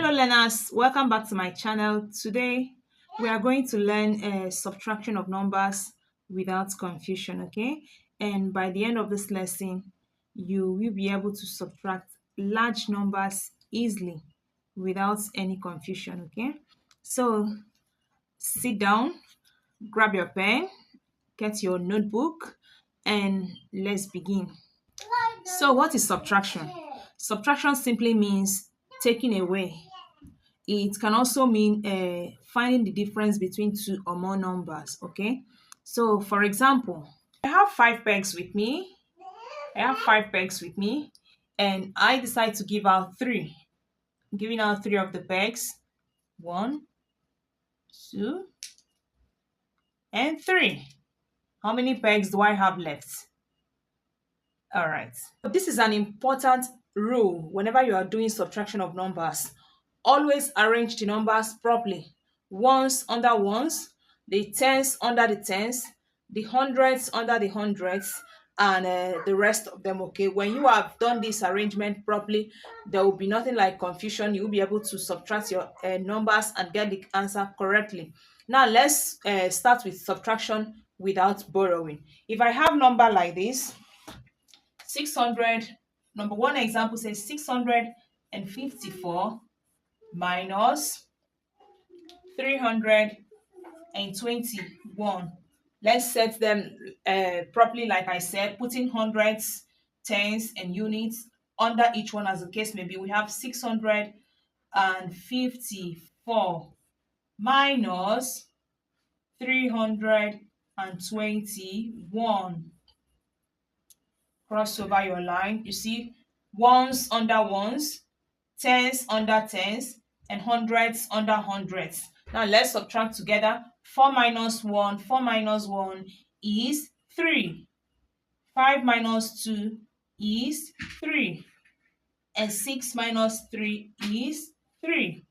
Hello learners, welcome back to my channel. Today we are going to learn subtraction of numbers without confusion, okay? And by the end of this lesson, you will be able to subtract large numbers easily without any confusion, okay? So sit down, grab your pen, get your notebook, and let's begin. So what is subtraction? Subtraction simply means taking away. It can also mean finding the difference between two or more numbers, okay? So, for example, I have five pegs with me. And I decide to give out three. I'm giving out three of the pegs. One, two, and three. How many pegs do I have left? All right. This is an important rule whenever you are doing subtraction of numbers. Always arrange the numbers properly. Ones under ones, the tens under the tens, the hundreds under the hundreds, and the rest of them, okay? When you have done this arrangement properly, there will be nothing like confusion. You will be able to subtract your numbers and get the answer correctly. Now, let's start with subtraction without borrowing. If I have number like this, 600, number one example says 654 minus 321. Let's set them properly, like I said, putting hundreds, tens, and units under each one as the case may be. We have 654 minus 321. Cross over your line. You see ones under ones, tens under tens, and hundreds under hundreds. Now let's subtract together. 4 minus 1 is 3. 5 minus 2 is 3. And 6 minus 3 is 3.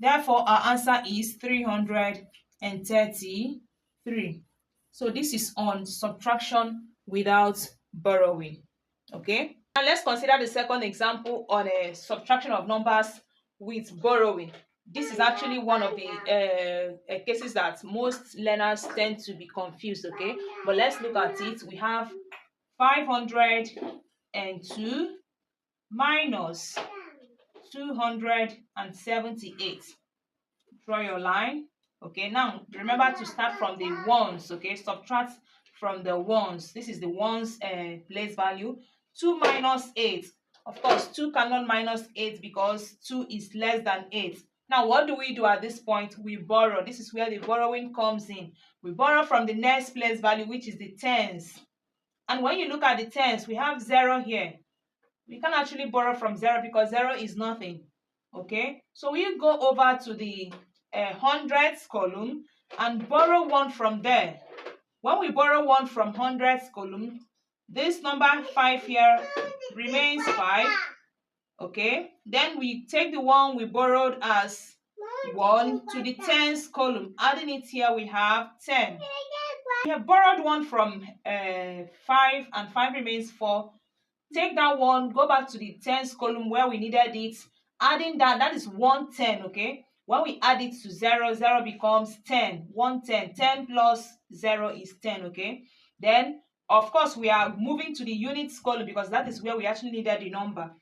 Therefore, our answer is 333. So this is on subtraction without borrowing, okay? Now let's consider the second example on a subtraction of numbers with borrowing. This is actually one of the cases that most learners tend to be confused, okay? But let's look at it. We have 502 minus 278. Draw your line. Okay, now remember to start from the ones, okay? Subtract from the ones. This is the ones place value. 2 minus 8. Of course, 2 cannot minus 8 because 2 is less than 8. Now, what do we do at this point? We borrow. This is where the borrowing comes in. We borrow from the next place value, which is the tens. And when you look at the tens, we have 0 here. We can actually borrow from 0 because 0 is nothing. Okay, so we go over to the hundreds column and borrow 1 from there. When we borrow 1 from hundreds column, this number 5 here remains 5. Okay, then we take the one we borrowed as 1 to the tens column. Adding it here, we have 10. We have borrowed 1 from 5 and 5 remains 4. Take that one, go back to the tens column where we needed it. Adding that is 110, okay? When we add it to 0, 0 becomes 10. 110. 10 plus 0 is 10, okay? Then, of course, we are moving to the units column because that is where we actually needed the number.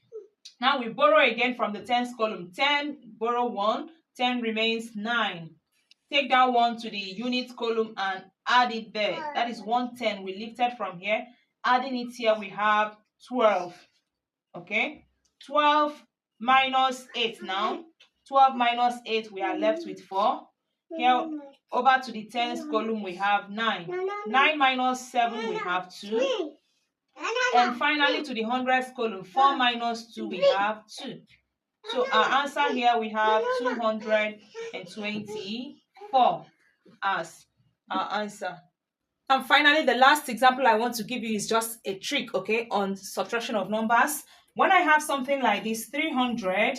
Now we borrow again from the tens column. 10, borrow 1, 10 remains 9. Take that one to the units column and add it there. That is 110 we lifted from here. Adding it here, we have 12. Okay, 12 minus 8 now. 12 minus 8, we are left with 4. Here, over to the tens column, we have 9. 9 minus 7, we have 2. And finally, to the hundreds column, 4 minus 2, we have 2. So our answer here, we have 224 as our answer. And finally, the last example I want to give you is just a trick, okay, on subtraction of numbers. When I have something like this, 300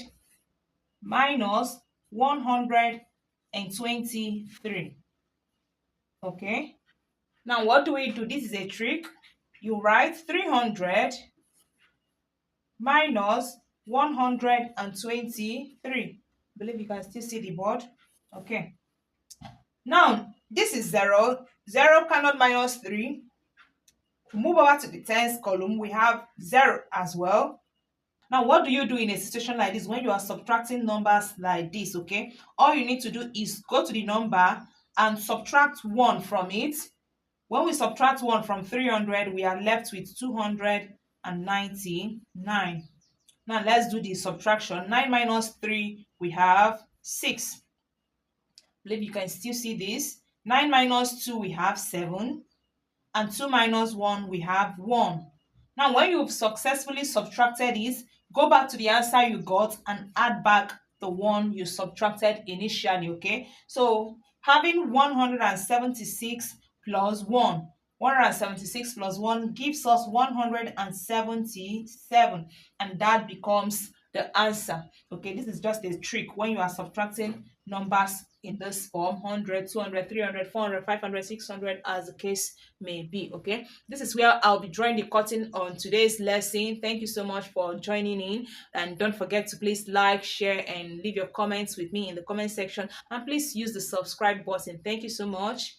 minus 123. Okay. Now, what do we do? This is a trick. You write 300 minus 123. believe you can still see the board. Okay. Now, this is 0. 0 cannot minus 3. Move over to the tens column. We have 0 as well. Now, what do you do in a situation like this when you are subtracting numbers like this, okay? All you need to do is go to the number and subtract 1 from it. When we subtract 1 from 300, we are left with 299. Now, let's do the subtraction. 9 minus 3, we have 6. Believe you can still see this. 9 minus 2, we have 7. And 2 minus 1, we have 1. Now, when you've successfully subtracted this, go back to the answer you got and add back the one you subtracted initially, okay? So, having 176 plus 1. 176 plus 1 gives us 177, and that becomes the answer. Okay, this is just a trick when you are subtracting numbers in this form: 100, 200, 300, 400, 500, 600, as the case may be. Okay, this is where I'll be drawing the curtain on today's lesson. Thank you so much for joining in, and don't forget to please like, share, and leave your comments with me in the comment section, and please use the subscribe button. Thank you so much.